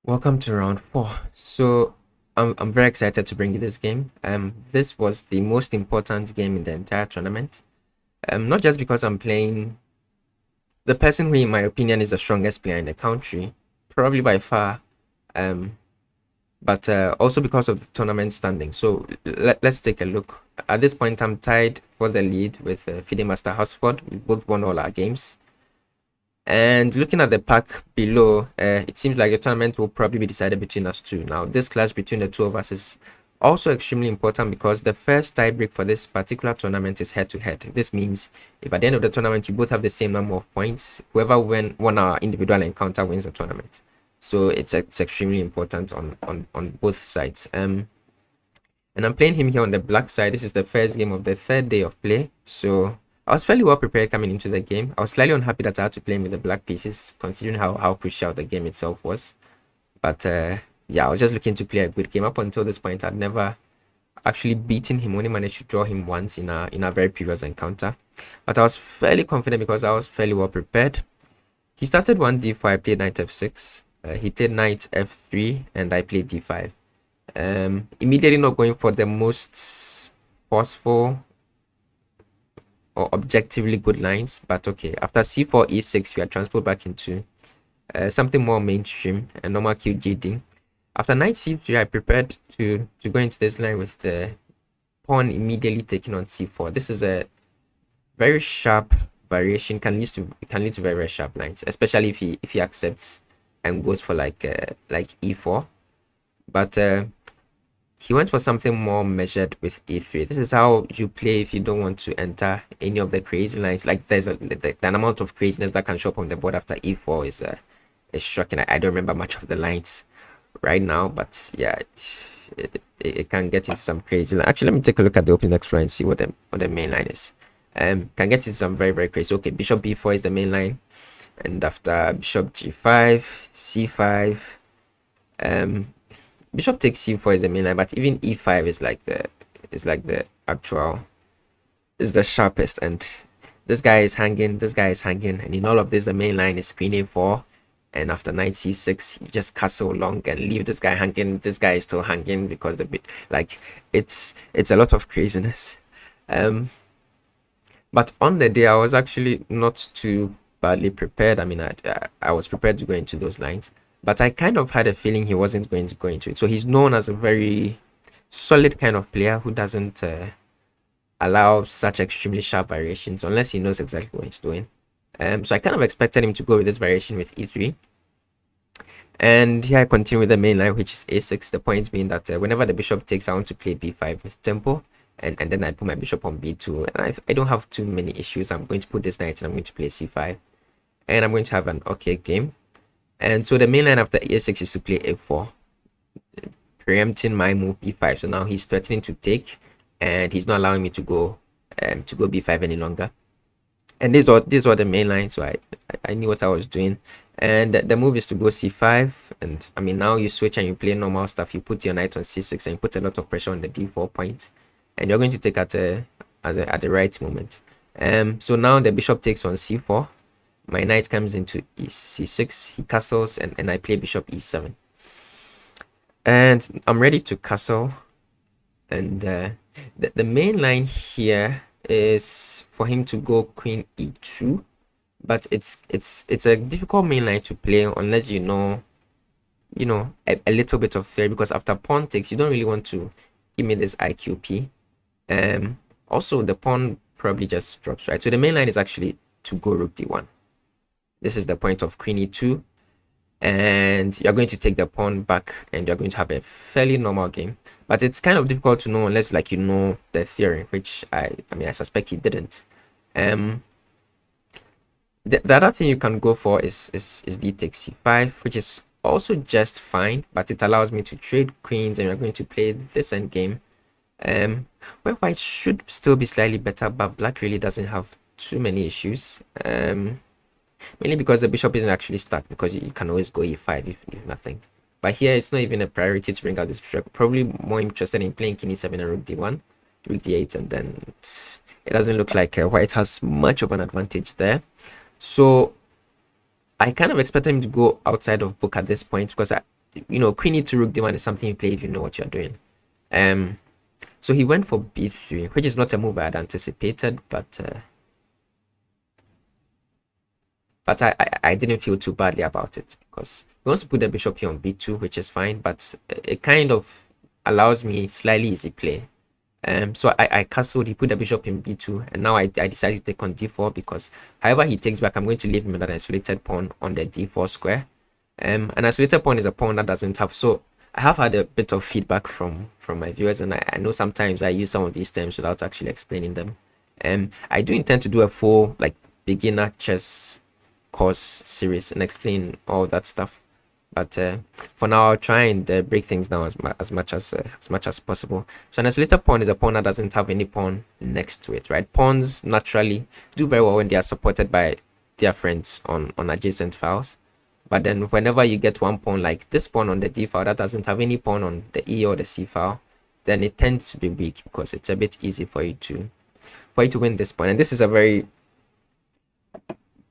Welcome to round four. I'm very excited to bring you this game. This was the most important game in the entire tournament. Not just because I'm playing the person who, in my opinion, is the strongest player in the country, probably by far. Um, but also because of the tournament standing. So let's take a look. At this point, I'm tied for the lead with FIDE Master Hasford. We both won all our games. And looking at the pack below, it seems like the tournament will probably be decided between us two. Now, this clash between the two of us is also extremely important because the first tiebreak for this particular tournament is head-to-head. This means if at the end of the tournament you both have the same number of points, whoever won our individual encounter wins the tournament. So it's extremely important on both sides. And I'm playing him here on the black side. This is the first game of the third day of play. So I was fairly well prepared coming into the game. I was slightly unhappy that I had to play him with the black pieces, considering how crucial the game itself was. But yeah, I was just looking to play a good game. Up until this point, I'd never actually beaten him. Only managed to draw him once in a very previous encounter. But I was fairly confident because I was fairly well prepared. He started 1d4, I played knight f6. He played knight f3, and I played d5. Immediately not going for the most forceful or objectively good lines, but okay. After c4 e6, we are transferred back into something more mainstream, a normal QGD. After knight c3, I prepared to go into this line with the pawn immediately taking on c4. This is a very sharp variation. Can lead to very sharp lines, especially if he accepts and goes for like e4. But he went for something more measured with e3. This is how you play if you don't want to enter any of the crazy lines. Like there's the amount of craziness that can show up on the board after e4 is shocking. I don't remember much of the lines right now, but yeah, it can get into some crazy line. Actually, let me take a look at the opening explore and see what the main line is. Can get into some very crazy. Okay, bishop b4 is the main line, and after bishop g5, c5, bishop takes c4 is the main line, but even e5 is like the actual is the sharpest. And this guy is hanging, and in all of this, the main line is queen a4. And after knight c6, you just castle long and leave this guy hanging. This guy is still hanging because the bit like it's a lot of craziness. But on the day, I was actually not too badly prepared. I mean, I was prepared to go into those lines, but I kind of had a feeling he wasn't going to go into it. So he's known as a very solid kind of player who doesn't allow such extremely sharp variations unless he knows exactly what he's doing. So I kind of expected him to go with this variation with e3. And here I continue with the main line, which is a6. The point being that whenever the bishop takes, I want to play b5 with tempo. And then I put my bishop on b2. And I don't have too many issues. I'm going to put this knight and I'm going to play c5. And I'm going to have an okay game. And so the main line after a6 is to play a4, preempting my move b5. So now he's threatening to take, and he's not allowing me to go b5 any longer. And these are the main lines, so I knew what I was doing. And the move is to go c5. And I mean, now you switch and you play normal stuff. You put your knight on c6 and you put a lot of pressure on the d4 point, and you're going to take at the right moment. So now the bishop takes on c4. My knight comes into c6. He castles, and I play bishop e7. And I'm ready to castle. And the main line here is for him to go queen e2, but it's a difficult main line to play unless you know a little bit of theory, because after pawn takes, you don't really want to give me this IQP. Also the pawn probably just drops, right? So the main line is actually to go rook d1. This is the point of queen e2, and you're going to take the pawn back, and you're going to have a fairly normal game. But it's kind of difficult to know unless like you know the theory, which I mean I suspect he didn't. The other thing you can go for is d takes c5, which is also just fine, but it allows me to trade queens, and we're going to play this endgame. Where white should still be slightly better, but black really doesn't have too many issues. Mainly because the bishop isn't actually stuck, because you can always go e5 if nothing. But here it's not even a priority to bring out this bishop. Probably more interested in playing king e7 and rook d1, rook d8, and then it doesn't look like white has much of an advantage there. So I kind of expected him to go outside of book at this point, because queen e2 rook d1 is something you play if you know what you're doing. So he went for b3, which is not a move I had anticipated, but I didn't feel too badly about it, because he wants to put the bishop here on b2, which is fine, but it kind of allows me slightly easy play. So I castled, he put the bishop in b2, and now I decided to take on d4, because however he takes back, I'm going to leave him with an isolated pawn on the d4 square. An isolated pawn is a pawn that doesn't have, so I have had a bit of feedback from my viewers, and I know sometimes I use some of these terms without actually explaining them. I do intend to do a full like beginner chess course series and explain all that stuff, but for now I'll try and break things down as much as possible. So an isolated pawn is a pawn that doesn't have any pawn next to it, right? Pawns naturally do very well when they are supported by their friends on adjacent files, but then whenever you get one pawn like this pawn on the d file that doesn't have any pawn on the e or the c file, then it tends to be weak, because it's a bit easy for you to win this pawn. And this is a very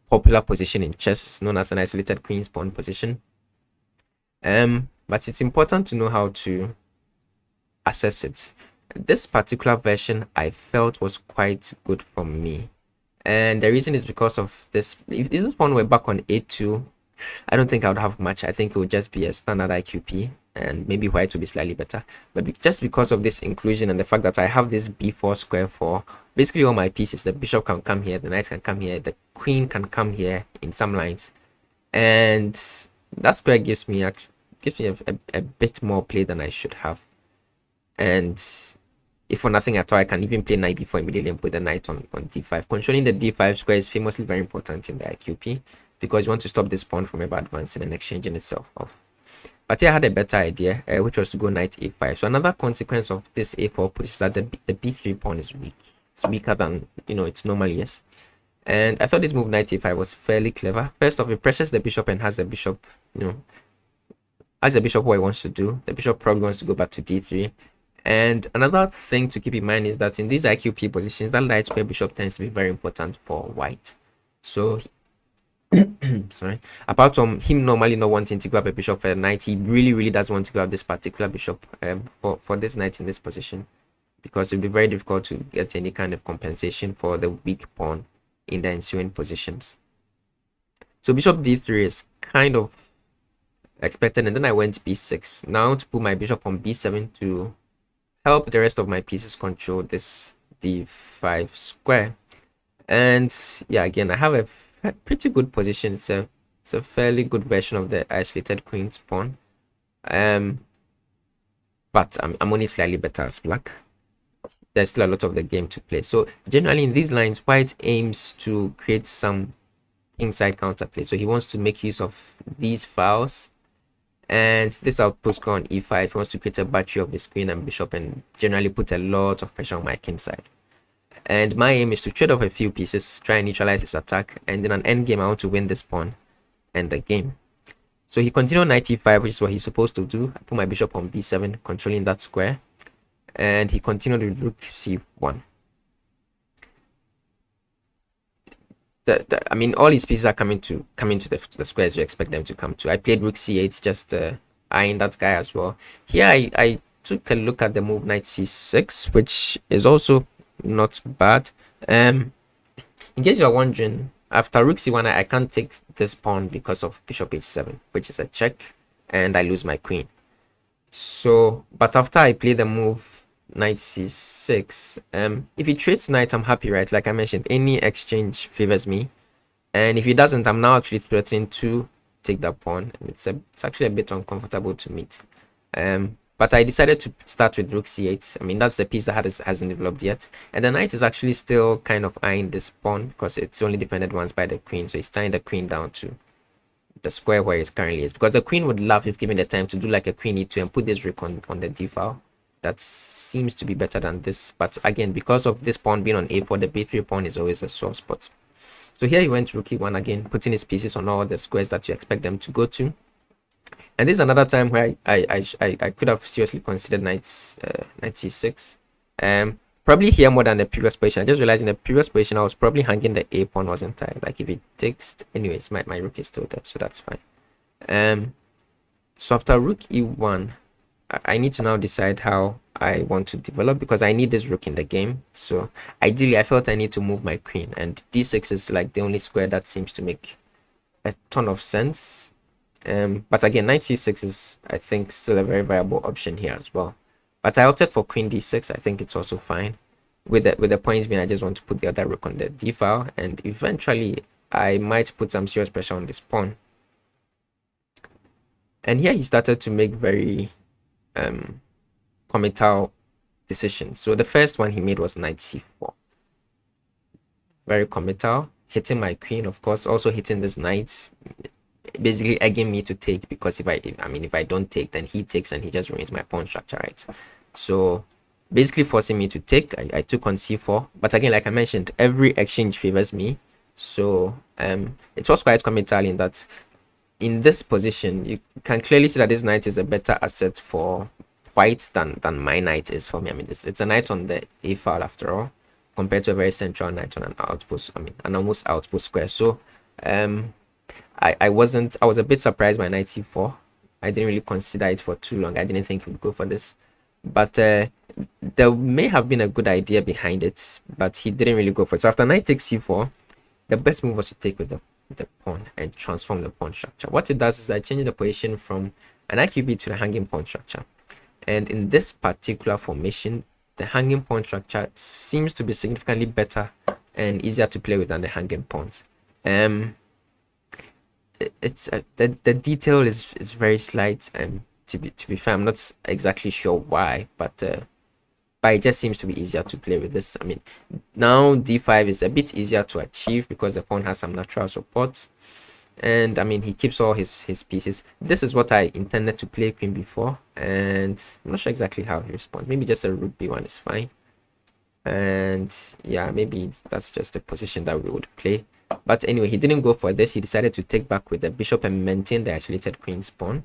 popular position in chess. It's known as an isolated queen's pawn position. But it's important to know how to assess it. This particular version I felt was quite good for me, and the reason is because of this. If this one were back on a2, I don't think I would have much. I think it would just be a standard IQP, and maybe white would be slightly better. But just because of this inclusion and the fact that I have this b4 square for basically all my pieces, the bishop can come here, the knight can come here, the queen can come here in some lines, and that square gives me a bit more play than I should have. And if for nothing at all, I can even play knight b4 immediately and put the knight on d5. Controlling the d5 square is famously very important in the IQP, because you want to stop this pawn from ever advancing and exchanging itself off. But here I had a better idea, which was to go knight a5. So another consequence of this a4 push is that the b3 pawn is weak. It's weaker than it normally is. And I thought this move knight a5 was fairly clever. First off, it pressures the bishop and has the bishop, asks the bishop what he wants to do. The bishop probably wants to go back to d3. And another thing to keep in mind is that in these IQP positions, that light square bishop tends to be very important for white. So sorry, apart from him normally not wanting to grab a bishop for the knight, he really does want to grab this particular bishop for this knight in this position, because it will be very difficult to get any kind of compensation for the weak pawn in the ensuing positions. So bishop d3 is kind of expected, and then I went b6 now to put my bishop on b7 to help the rest of my pieces control this d5 square. And yeah, again, I have a pretty good position. It's a fairly good version of the isolated queen's pawn, but I'm only slightly better as black. There's still a lot of the game to play. So generally in these lines, white aims to create some kingside counterplay. So he wants to make use of these files, and this outpost square on e5. He wants to create a battery of his queen and bishop and generally put a lot of pressure on my kingside. And my aim is to trade off a few pieces, try and neutralize his attack, and in an endgame I want to win this pawn and the game. So he continued knight e5, which is what he's supposed to do. I put my bishop on b7, controlling that square, and he continued with rook c1. I mean, all his pieces are coming to the squares you expect them to come to. I played rook c8, just eyeing that guy as well. Here I took a look at the move knight c6, which is also not bad. In case you are wondering, after rook c1 I can't take this pawn because of bishop h7, which is a check, and I lose my queen. So but after I play the move knight c6, if he trades knight, I'm happy, right? Like I mentioned, any exchange favors me, and if he doesn't, I'm now actually threatening to take that pawn, and it's actually a bit uncomfortable to meet. But I decided to start with rook c8. I mean, that's the piece that hasn't developed yet. And the knight is actually still kind of eyeing this pawn because it's only defended once by the queen. So he's tying the queen down to the square where it currently is. Because the queen would love, if given the time, to do like a queen e2 and put this rook on the d file. That seems to be better than this. But again, because of this pawn being on a4, the b3 pawn is always a sore spot. So here he went rook e1 again, putting his pieces on all the squares that you expect them to go to. And this is another time where I could have seriously considered knight c6. Probably here more than the previous position. I just realized in the previous position I was probably hanging the a pawn, wasn't I? Like if it takes, anyways, my rook is still there, so that's fine. So after rook e1, I need to now decide how I want to develop, because I need this rook in the game. So ideally, I felt I need to move my queen, and d6 is like the only square that seems to make a ton of sense. But again, knight c6 is, I think, still a very viable option here as well. But I opted for queen d6. I think it's also fine. With the points being, I just want to put the other rook on the d file, and eventually I might put some serious pressure on this pawn. And here he started to make very committal decisions. So the first one he made was knight c4. Very committal, hitting my queen, of course, also hitting this knight, basically egging me to take, because if I don't take, then he takes and he just ruins my pawn structure, right? So basically forcing me to take. I took on c4, but again, like I mentioned, every exchange favors me. So it was quite committal in that in this position you can clearly see that this knight is a better asset for white than my knight is for me. I mean, it's a knight on the a file after all, compared to a very central knight on an outpost. I mean, an almost outpost square. So I was a bit surprised by knight c4. I didn't really consider it for too long. I didn't think we'd go for this, but there may have been a good idea behind it, but he didn't really go for it. So after knight takes c4, the best move was to take with the pawn and transform the pawn structure. What it does is I change the position from an IQB to the hanging pawn structure. And in this particular formation, the hanging pawn structure seems to be significantly better and easier to play with than the hanging pawns. It's the detail is very slight, and to be fair, I'm not exactly sure why, but it just seems to be easier to play with this. I mean, now d5 is a bit easier to achieve because the pawn has some natural support, and I mean, he keeps all his pieces. This is what I intended to play queen before, and I'm not sure exactly how he responds. Maybe just a rook b1 is fine, and yeah, maybe that's just the position that we would play. But anyway, he didn't go for this. He decided to take back with the bishop and maintain the isolated queen's pawn.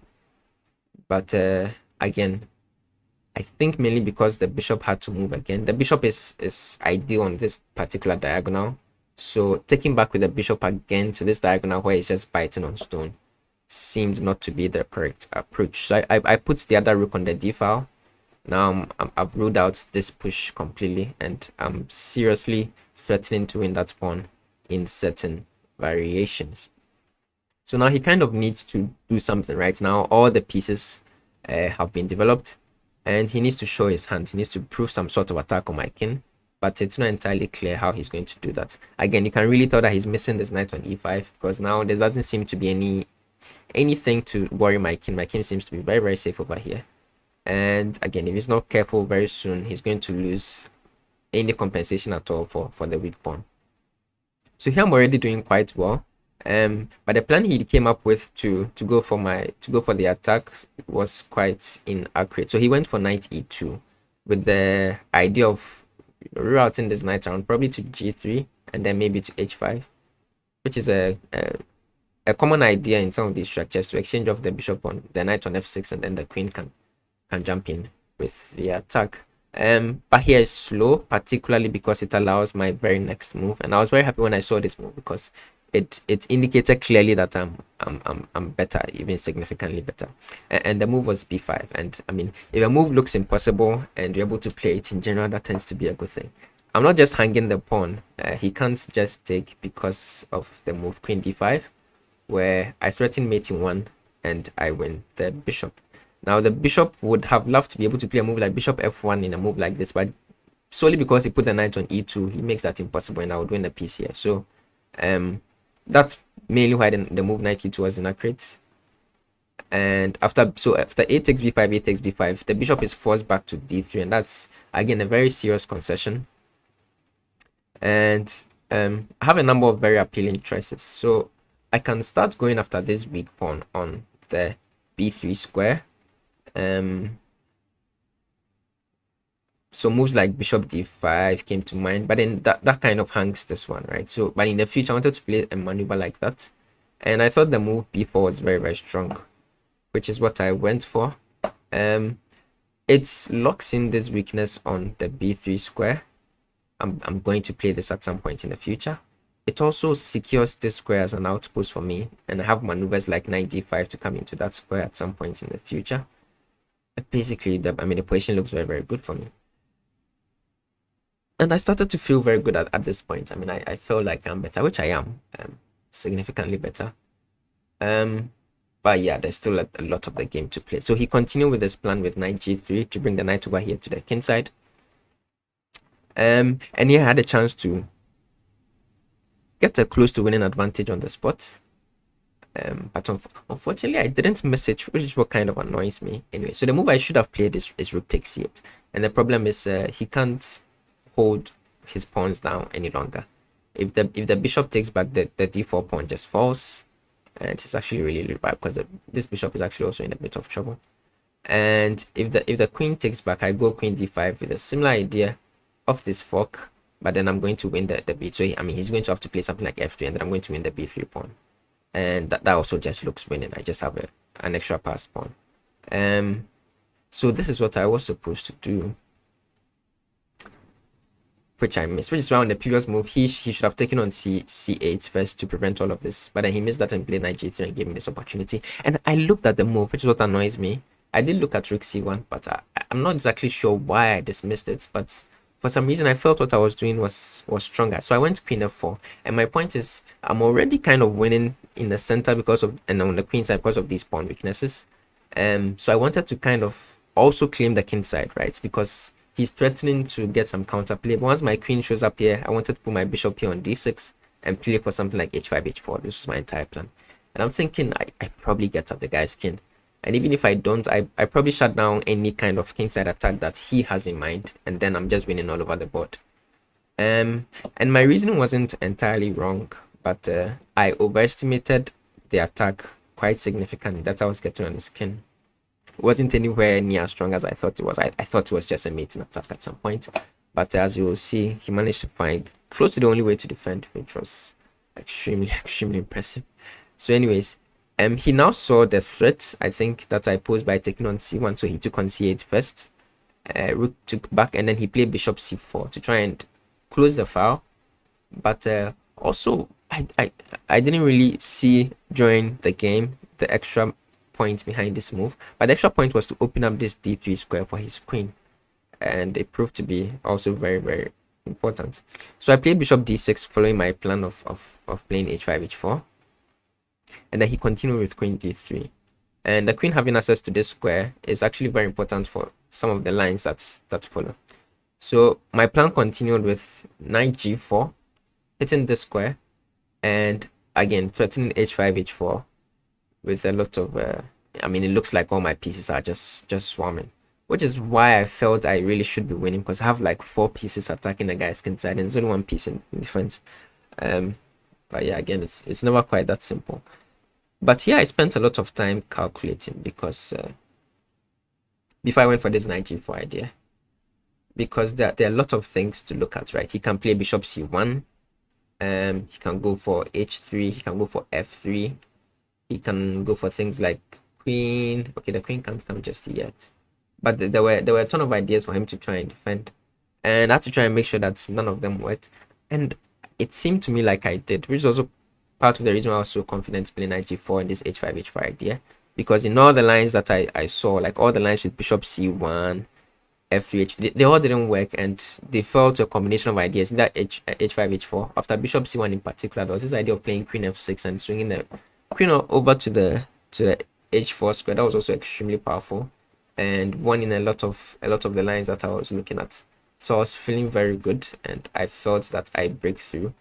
But again, I think mainly because the bishop had to move again. The bishop is ideal on this particular diagonal. So taking back with the bishop again to this diagonal where it's just biting on stone seemed not to be the correct approach. So I put the other rook on the d file. Now I've ruled out this push completely, and I'm seriously threatening to win that pawn in certain variations. So now he kind of needs to do something. Right now all the pieces have been developed, and he needs to show his hand. He needs to prove some sort of attack on my king, but it's not entirely clear how he's going to do that. Again, you can really tell that he's missing this knight on e5, because now there doesn't seem to be anything to worry my king. My king seems to be very, very safe over here. And again, if he's not careful, very soon he's going to lose any compensation at all for the weak pawn. So here I'm already doing quite well. But the plan he came up with to go for the attack was quite inaccurate. So he went for knight e2 with the idea of routing this knight around, probably to g3 and then maybe to h5, which is a common idea in some of these structures, to exchange off the bishop on the knight on f6, and then the queen can jump in with the attack. But here is slow, particularly because it allows my very next move, and I was very happy when I saw this move, because it indicated clearly that I'm better, even significantly better. And the move was b5. And I mean, if a move looks impossible and you're able to play it, in general, that tends to be a good thing. I'm not just hanging the pawn. He can't just take because of the move queen d5, where I threaten mating 1 and I win the bishop. Now the bishop would have loved to be able to play a move like bishop f1 in a move like this, but solely because he put the knight on e2, he makes that impossible, and I would win the piece here. So that's mainly why the move knight e2 was inaccurate. And after a takes b5, a takes b5, the bishop is forced back to d3, and that's again a very serious concession. And I have a number of very appealing choices. So I can start going after this weak pawn on the b3 square. So moves like bishop d5 came to mind, but then that kind of hangs this one, right? So but in the future I wanted to play a maneuver like that, and I thought the move b4 was very, very strong, which is what I went for. It locks in this weakness on the b3 square. I'm going to play this at some point in the future, it also secures this square as an outpost for me, and I have maneuvers like knight d5 to come into that square at some point in the future. Basically, the position looks very, very good for me. And I started to feel very good at this point. I felt like I'm better, which I am, significantly better. But yeah, there's still a lot of the game to play. So he continued with his plan with knight g3 to bring the knight over here to the kingside. And he had a chance to get a close to winning advantage on the spot. But unfortunately, I didn't miss it, which is what kind of annoys me. Anyway, so the move I should have played is rook takes c8. And the problem is he can't hold his pawns down any longer. If the bishop takes back, the d4 pawn just falls. And it's actually really, really bad because this bishop is actually also in a bit of trouble. And if the queen takes back, I go queen d5 with a similar idea of this fork, but then I'm going to win the b. So he's going to have to play something like f3, and then I'm going to win the b3 pawn. And that also just looks winning. I just have an extra passed pawn. So this is what I was supposed to do, which I missed, which is why on the previous move he should have taken on c8 first to prevent all of this, but then he missed that and played knight g3 and gave me this opportunity. And I looked at the move, which is what annoys me. I did look at rook c1, but I'm not exactly sure why I dismissed it, but for some reason I felt what I was doing was stronger. So I went queen f4, and my point is I'm already kind of winning in the center because of, and on the queen side because of these pawn weaknesses. So I wanted to kind of also claim the king side, right? Because he's threatening to get some counterplay. But once my queen shows up here, I wanted to put my bishop here on d6 and play for something like h5, h4. This was my entire plan. And I'm thinking I probably get at the guy's king. And even if I don't, I probably shut down any kind of kingside attack that he has in mind. And then I'm just winning all over the board. And my reasoning wasn't entirely wrong, but I overestimated the attack quite significantly. That's how I was getting on his king. It wasn't anywhere near as strong as I thought it was. I thought it was just a mating attack at some point. But as you will see, he managed to find close to the only way to defend, which was extremely, extremely impressive. So anyways, he now saw the threat, I think, that I posed by taking on c1. So he took on c8 first. Rook took back, and then he played bishop c4 to try and close the file. But also, I didn't really see during the game the extra point behind this move, but the extra point was to open up this d3 square for his queen, and it proved to be also very, very important. So I played bishop d6 following my plan of playing h5, h4, and then he continued with queen d3. And the queen having access to this square is actually very important for some of the lines that follow. So my plan continued with knight g4, hitting this square, and again threatening h5, h4 with a lot of it looks like all my pieces are just swarming, which is why I felt I really should be winning, because I have like 4 pieces attacking the guy's king side and there's only 1 piece in defense. But yeah, again, it's never quite that simple. But here I spent a lot of time calculating, because before I went for this knight g4 idea, because there are a lot of things to look at, right? He can play bishop c1, he can go for h3, he can go for f3, he can go for things like queen. Okay, the queen can't come just yet, but there were a ton of ideas for him to try and defend, and I had to try and make sure that none of them worked. And it seemed to me like I did, which is also part of the reason why I was so confident playing knight g4 and this h5, h4 idea, because in all the lines that I saw, like all the lines with bishop c1, f3, they all didn't work, and they fell to a combination of ideas in that h5, h4. After bishop c1 in particular, there was this idea of playing queen f6 and swinging the queen over to the h4 square. That was also extremely powerful and won in a lot of the lines that I was looking at. So I was feeling very good, and I felt that I break through.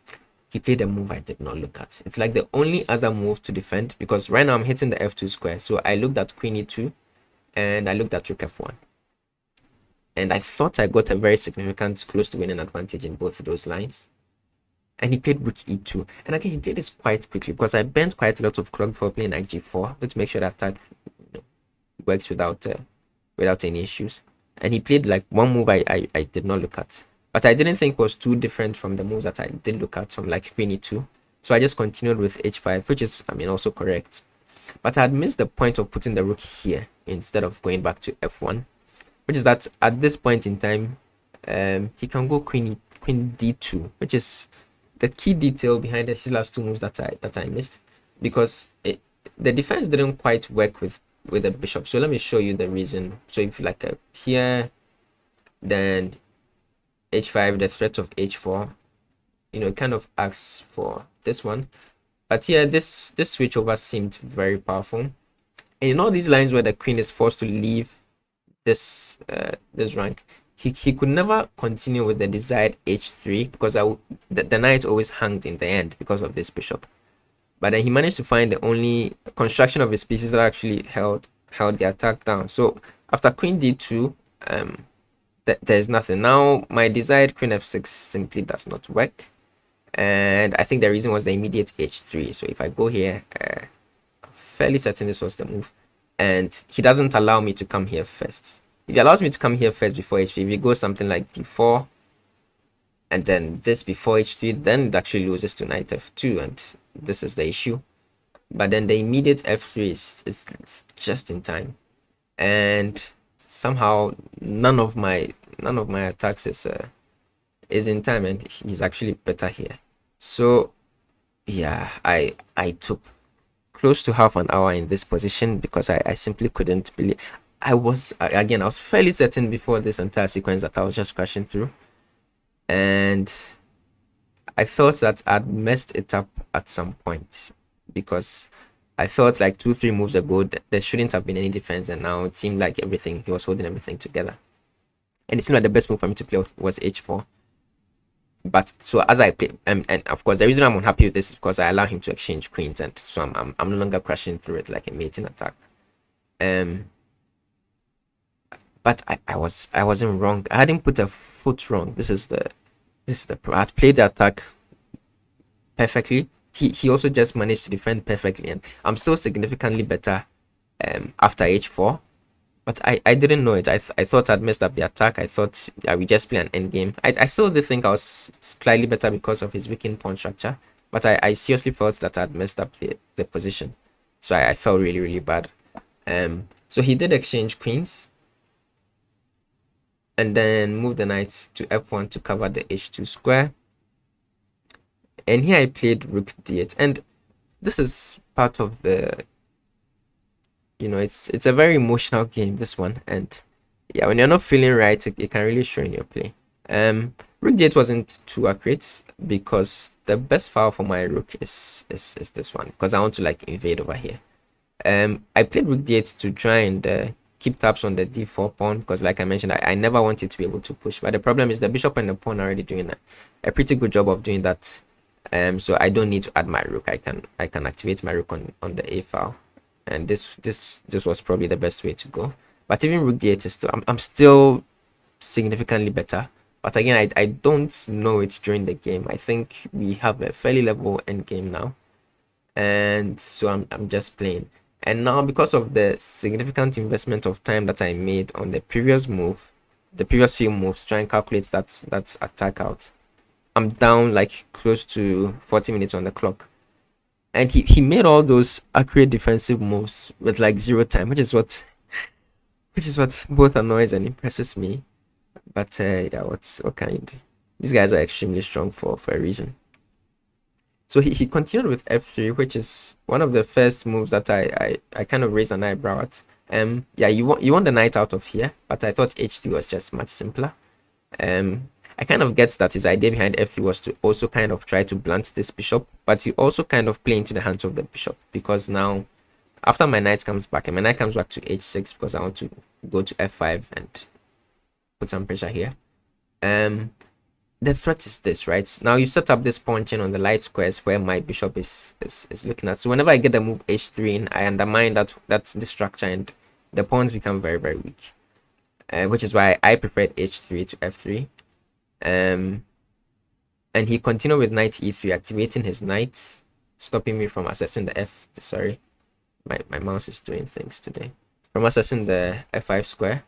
He played a move I did not look at. It's like the only other move to defend, because right now I'm hitting the f2 square. So I looked at queen e2 and I looked at rook f1, and I thought I got a very significant close to winning advantage in both of those lines. And he played rook e2, and again he played this quite quickly, because I burnt quite a lot of clock before playing knight g4. Let's make sure that attack works without any issues. And he played like one move I did not look at, but I didn't think was too different from the moves that I did look at, from like queen e2. So I just continued with h5, which is also correct, but I had missed the point of putting the rook here instead of going back to f1, which is that at this point in time he can go queen d2, which is the key detail behind these last two moves that I missed, because the defense didn't quite work with the bishop. So let me show you the reason. So if you like here, then h5, the threat of h4, it kind of asks for this one. But here, this switch over seemed very powerful. And in all these lines where the queen is forced to leave this rank, he could never continue with the desired h3, because the knight always hanged in the end because of this bishop. But then he managed to find the only construction of his pieces that actually held the attack down. So after queen d2, there's nothing. Now my desired queen f6 simply does not work, and I think the reason was the immediate h3. So if I go here, I'm fairly certain this was the move, and he doesn't allow me to come here first. If he allows me to come here first before h3, if he goes something like d4 and then this before h3, then it actually loses to knight f2, and this is the issue. But then the immediate f3 is just in time, and somehow none of my attacks is in time, and he's actually better here. So yeah, I took close to half an hour in this position because I simply couldn't believe. I was fairly certain before this entire sequence that I was just crashing through, and I felt that I'd messed it up at some point, because I felt like 2-3 moves ago there shouldn't have been any defense, and now it seemed like he was holding everything together. And it seemed like the best move for me to play was h4. But so as I play, and of course the reason I'm unhappy with this is because I allow him to exchange queens, and so I'm no longer crashing through it like a mating attack. But I wasn't wrong. I hadn't put a foot wrong. This is the I played the attack perfectly. He also just managed to defend perfectly, and I'm still significantly better after h4. But I didn't know it. I thought I'd messed up the attack. I thought we just play an endgame. I still did think I was slightly better because of his weakened pawn structure, but I seriously felt that I'd messed up the position. So I felt really, really bad. So he did exchange queens, and then move the knight to f1 to cover the h2 square. And here I played rook d8, and this is part of the, it's a very emotional game, this one. And yeah, when you're not feeling right, it can really show in your play. Rook d8 wasn't too accurate, because the best file for my rook is this one, because I want to like invade over here. I played rook d8 to try and keep tabs on the d4 pawn, because like I mentioned, I never wanted to be able to push. But the problem is the bishop and the pawn are already doing a pretty good job of doing that. So I don't need to add my rook. I can activate my rook on the a file, and this was probably the best way to go. But even rook d8 is still, I'm still significantly better. But again, I don't know it during the game. I think we have a fairly level end game now, and so I'm just playing. And now, because of the significant investment of time that I made on the previous move, the previous few moves, try and calculate that attack out, I'm down like close to 40 minutes on the clock. And he made all those accurate defensive moves with like 0 time, which is what both annoys and impresses me. But yeah, what can you do? These guys are extremely strong for a reason. So he continued with f3, which is one of the first moves that I kind of raised an eyebrow at. Yeah, you want the knight out of here, but I thought h3 was just much simpler. I kind of get that his idea behind f3 was to also kind of try to blunt this bishop, but you also kind of play into the hands of the bishop, because now after my knight comes back, and my knight comes back to h6 because I want to go to f5 and put some pressure here. The threat is this, right? Now you set up this pawn chain on the light squares where my bishop is looking at. So whenever I get the move h3 in, I undermine that's the structure, and the pawns become very, very weak. Which is why I preferred h3 to f3. And he continued with knight e3, activating his knight, stopping me from accessing the sorry, my mouse is doing things today, from accessing the f5 square.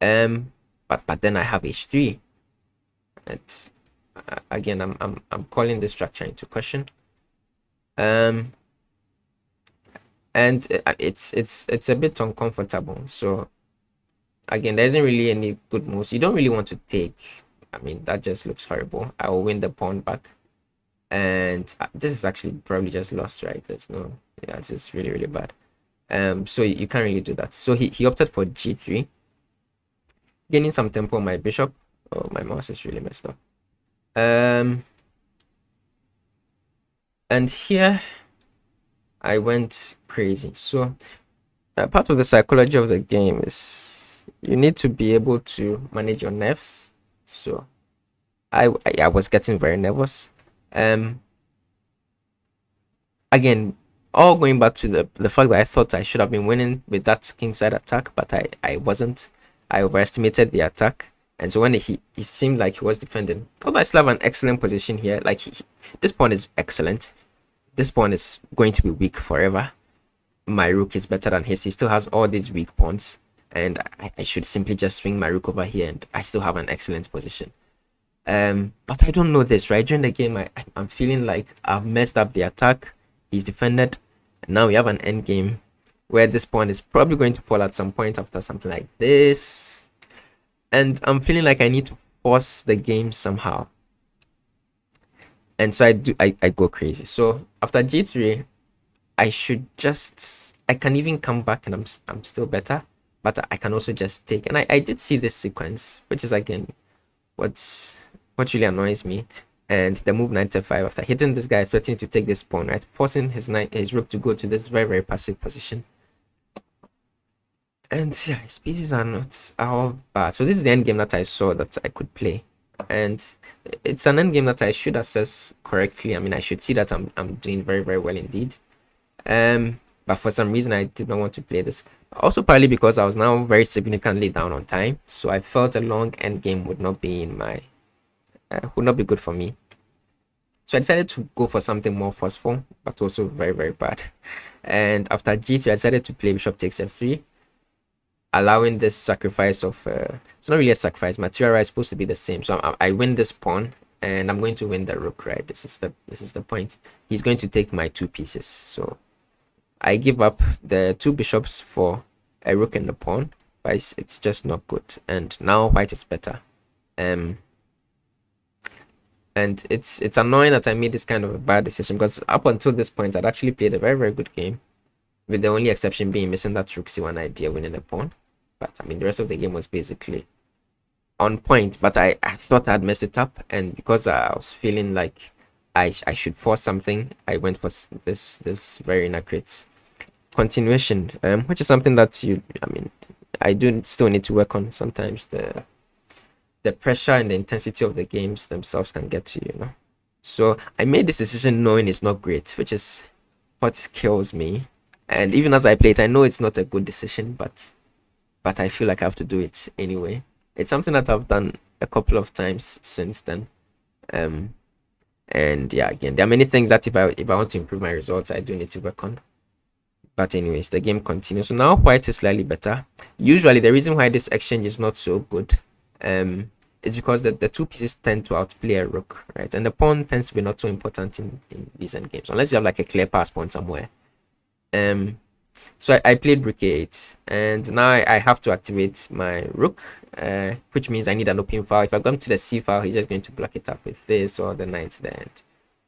But then I have h3, and again I'm calling this structure into question. And it's a bit uncomfortable. So again, there isn't really any good moves. You don't really want to take. I mean, that just looks horrible. I will win the pawn back. And this is actually probably just lost, right? There's no, yeah, this is really, really bad. So you can't really do that. So he opted for g3, gaining some tempo on my bishop. Oh, my mouse is really messed up. And here I went crazy. So part of the psychology of the game is you need to be able to manage your nerves. So I was getting very nervous. Again, all going back to the fact that I thought I should have been winning with that kingside attack, but I wasn't. I overestimated the attack, and so when he seemed like he was defending, although I still have an excellent position here. Like this pawn is excellent. This pawn is going to be weak forever. My rook is better than his. He still has all these weak pawns, and I should simply just swing my rook over here, and I still have an excellent position. But I don't know this, right? During the game, I'm feeling like I've messed up the attack. He's defended. And now we have an end game where this pawn is probably going to fall at some point after something like this. And I'm feeling like I need to force the game somehow. And so I go crazy. So after g3, I can even come back and I'm still better. But I can also just take, and I did see this sequence, which is again what really annoys me. And the move knight f5 after hitting this guy, threatening to take this pawn, right? Forcing his rook to go to this very, very passive position. And yeah, his pieces are not all bad. So this is the end game that I saw that I could play. And it's an end game that I should assess correctly. I mean, I should see that I'm doing very, very well indeed. But for some reason I did not want to play this. Also partly because I was now very significantly down on time. So I felt a long end game would not be in my would not be good for me. So I decided to go for something more forceful, but also very, very bad. And after g3, I decided to play bishop takes f3, allowing this sacrifice of it's not really a sacrifice. Material is supposed to be the same. So I win this pawn, and I'm going to win the rook, right? This is the point. He's going to take my 2 pieces. So I give up the 2 bishops for a rook and a pawn, but it's just not good. And now white is better. And it's annoying that I made this kind of a bad decision, because up until this point I'd actually played a very, very good game, with the only exception being missing that rook c1 idea, winning a pawn. But I mean, the rest of the game was basically on point. But I thought I'd messed it up, and because I was feeling like I should force something, I went for this very inaccurate continuation, which is something that I do still need to work on. Sometimes the pressure and the intensity of the games themselves can get to you, So I made this decision knowing it's not great, which is what kills me. And even as I play it, I know it's not a good decision, but I feel like I have to do it anyway. It's something that I've done a couple of times since then. And yeah, again, there are many things that if I want to improve my results, I do need to work on. But anyways, the game continues. So now white is slightly better. Usually the reason why this exchange is not so good is because the 2 pieces tend to outplay a rook, right? And the pawn tends to be not so important in these endgames, unless you have like a clear pass pawn somewhere. So I played rook a8, and now I have to activate my rook, which means I need an open file. If I go to the c file, he's just going to block it up with this or the knight there. And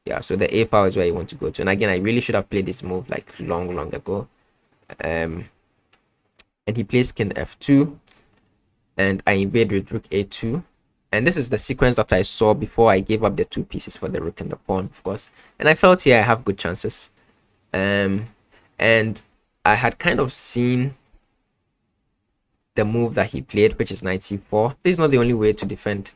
yeah, so the a file is where you want to go to. And again, I really should have played this move like long ago. And he plays king f2, and I invade with rook a2. And this is the sequence that I saw before I gave up the 2 pieces for the rook and the pawn, of course. And I felt here I have good chances. And I had kind of seen the move that he played, which is knight c4. This is not the only way to defend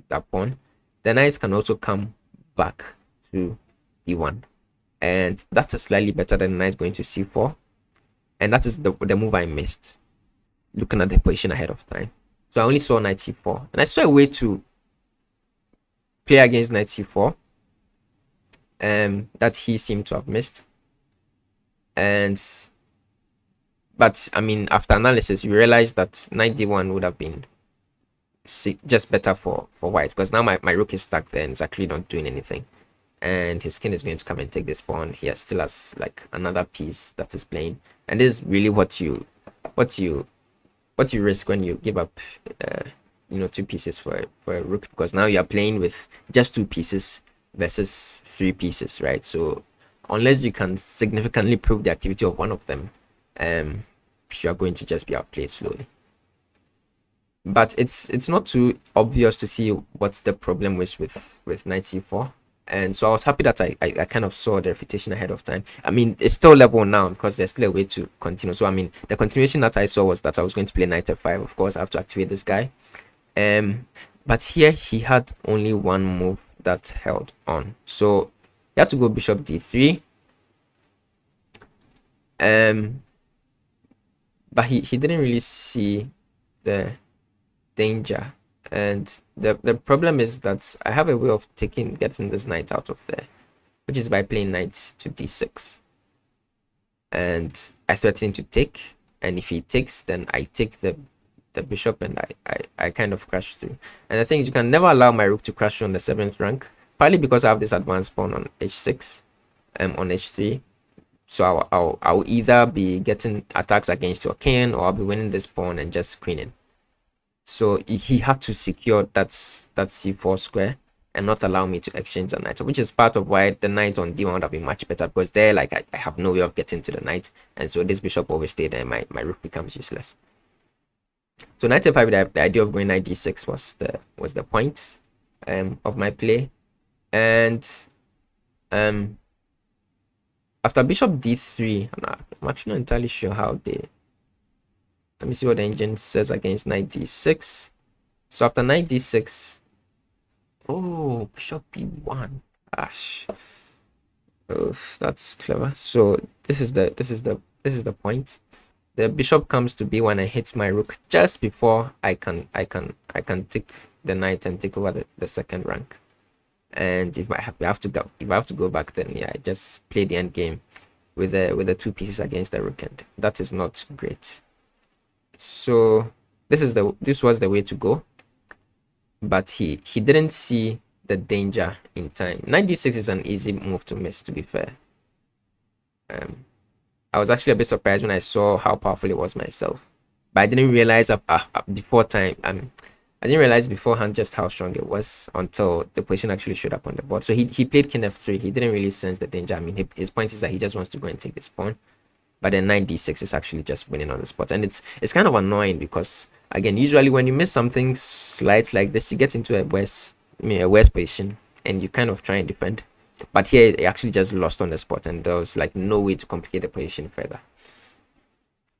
that pawn. The knights can also come back to d1. And that's slightly better than knight going to c4. And that is the move I missed, looking at the position ahead of time. So I only saw knight c4, and I saw a way to play against knight c4 that he seemed to have missed. But I mean, after analysis, we realized that knight d1 would have been just better for white, because now my rook is stuck there and it's actually not doing anything, and his king is going to come and take this pawn. He still has like another piece that is playing, and this is really what you risk when you give up 2 pieces for a rook, because now you are playing with just 2 pieces versus 3 pieces, right? So unless you can significantly prove the activity of one of them, you're going to just be outplayed slowly. But it's not too obvious to see what's the problem with knight c4. And so I was happy that I kind of saw the refutation ahead of time. I mean, it's still level now because there's still a way to continue. So I mean, the continuation that I saw was that I was going to play knight f5. Of course, I have to activate this guy. But here he had only one move that held on. So he had to go bishop d3. But he didn't really see the danger. And the problem is that I have a way of getting this knight out of there, which is by playing knight to d6. And I threaten to take, and if he takes, then I take the bishop, and I kind of crash through. And the thing is, you can never allow my rook to crash through on the 7th rank, partly because I have this advanced pawn on h6, on h3. So I'll either be getting attacks against your king, or I'll be winning this pawn and just queening. So he had to secure that c4 square and not allow me to exchange the knight, which is part of why the knight on d1 would have been much better, because there, like, I have no way of getting to the knight, and so this bishop always stayed there, and my rook becomes useless. So knight f5, the idea of going knight d6 was the point of my play. And after bishop d3, I'm actually not entirely sure how they... Let me see what the engine says against knight d6. So after knight d6, oh, bishop b1. Gosh, oh, that's clever. So this is the point. The bishop comes to b1 and hits my rook just before I can take the knight and take over the second rank. And if I have to go back, then yeah, I just play the end game with the 2 pieces against the rook, and that is not great. So this was the way to go, but he didn't see the danger in time. Knight d6 is an easy move to miss, to be fair. I was actually a bit surprised when I saw how powerful it was myself, but I didn't realize before time. I didn't realize beforehand just how strong it was until the position actually showed up on the board. So he played king f3. He didn't really sense the danger. I mean, his point is that he just wants to go and take this pawn. But then knight d6 is actually just winning on the spot. And it's kind of annoying because, again, usually when you miss something slight like this, you get into a worse position and you kind of try and defend. But here, he actually just lost on the spot, and there was like no way to complicate the position further.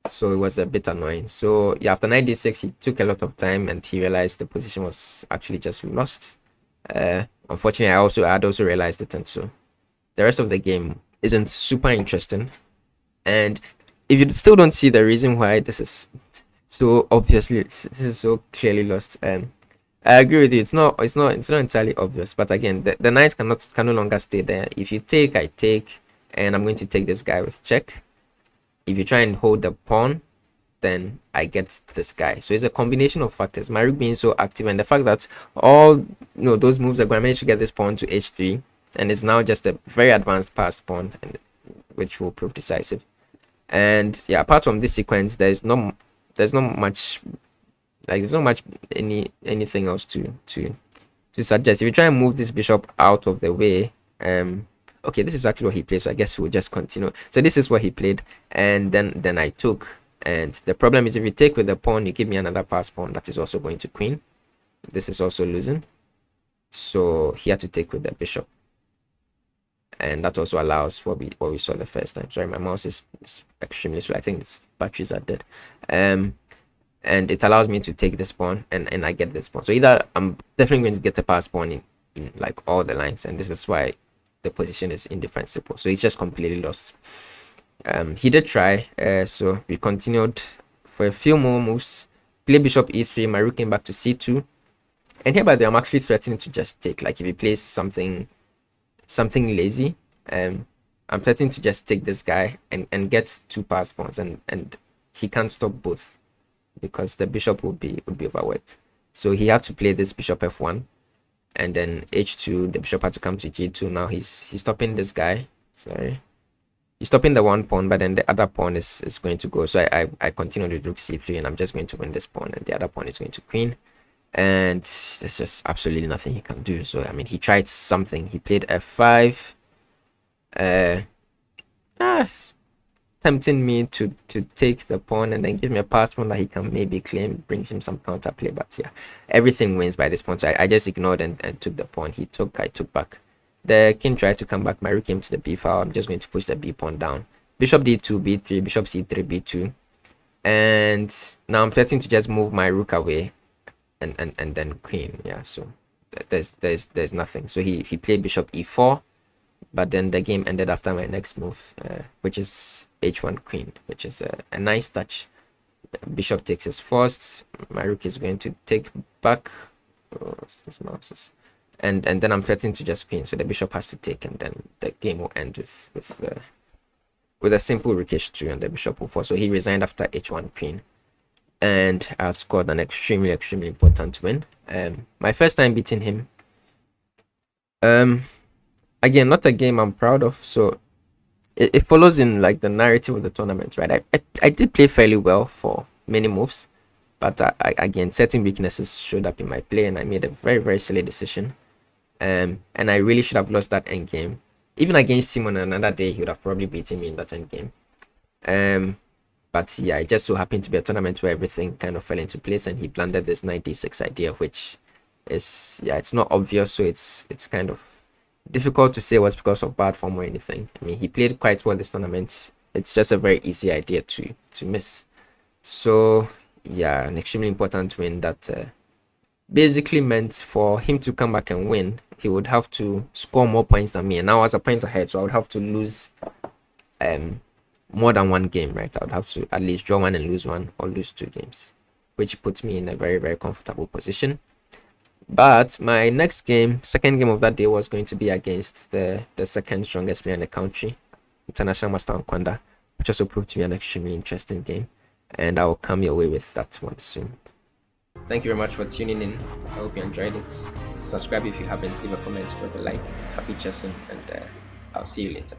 So it was a bit annoying. So yeah, after knight d6, he took a lot of time and he realized the position was actually just lost. Unfortunately, I had also realized it, and so the rest of the game isn't super interesting. And if you still don't see the reason why this is so obviously, this is so clearly lost, I agree with you. It's not entirely obvious. But again, the knight can no longer stay there. If you take, I take, and I'm going to take this guy with check. If you try and hold the pawn, then I get this guy. So it's a combination of factors. My rook being so active, and the fact that all those moves are going to manage to get this pawn to h3, and it's now just a very advanced passed pawn, and which will prove decisive. And yeah, apart from this sequence, there's not much anything else to suggest. If you try and move this bishop out of the way, okay, this is actually what he played, so I guess we'll just continue. So this is what he played, and then I took. And the problem is, if you take with the pawn, you give me another pass pawn that is also going to queen. This is also losing, so he had to take with the bishop. And that also allows what we saw the first time. Sorry, my mouse is extremely slow. I think its batteries are dead. And it allows me to take this pawn, and I get this pawn. So either I'm definitely going to get a pass pawn in like all the lines, and this is why the position is indefensible. So it's just completely lost. He did try, so we continued for a few more moves. Play bishop e3. My rook came back to c2, and here by the way, I'm actually threatening to just take. Like if he plays something lazy, I'm threatening to just take this guy and get 2 pass pawns, and he can't stop both because the bishop will be overworked. So he had to play this bishop f1, and then h2. The bishop had to come to g2. Now he's stopping this guy. Sorry, he's stopping the one pawn, but then the other pawn is going to go. So I continue with rook c3, and I'm just going to win this pawn, and the other pawn is going to queen. and there's just absolutely nothing he can do. So I mean, he tried something. He played f5, uh, ah, tempting me to take the pawn and then give me a passed pawn that he can maybe claim, brings him some counter play. But yeah, everything wins by this point. So I just ignored and took the pawn. I took back. The king tried to come back. My rook came to the b file. I'm just going to push the b pawn down. Bishop d2, b3, bishop c3, b2. And now I'm threatening to just move my rook away and then queen. Yeah, so there's nothing. So he played bishop e4, but then the game ended after my next move, which is h1 queen, which is a nice touch. Bishop takes his first. My rook is going to take back. Oh, this mouse is, and then I'm threatening to just queen, so the bishop has to take, and then the game will end with a simple rook h2 and the bishop will fall. So he resigned after h1 queen, and I scored an extremely important win. My first time beating him. Again, not a game I'm proud of, so it follows in like the narrative of the tournament, right? I did play fairly well for many moves, but again, certain weaknesses showed up in my play, and I made a very silly decision. And I really should have lost that end game. Even against Simon another day, he would have probably beaten me in that end game. But yeah, it just so happened to be a tournament where everything kind of fell into place, and he blundered this 96 idea, which is, yeah, it's not obvious, so it's kind of difficult to say was because of bad form or anything. I mean, he played quite well this tournament. It's just a very easy idea to miss. So yeah, an extremely important win that basically meant for him to come back and win, he would have to score more points than me, and now I was a point ahead, so I would have to lose more than one game, right? I would have to at least draw one and lose one, or lose 2 games, which puts me in a very comfortable position. But my next game, second game of that day, was going to be against the second strongest player in the country, International Master Nkwanda, which also proved to be an extremely interesting game, and I will come your way with that one soon. Thank you very much for tuning in. I hope you enjoyed it. Subscribe if you haven't, leave a comment, drop a like. Happy chessing, and I'll see you later.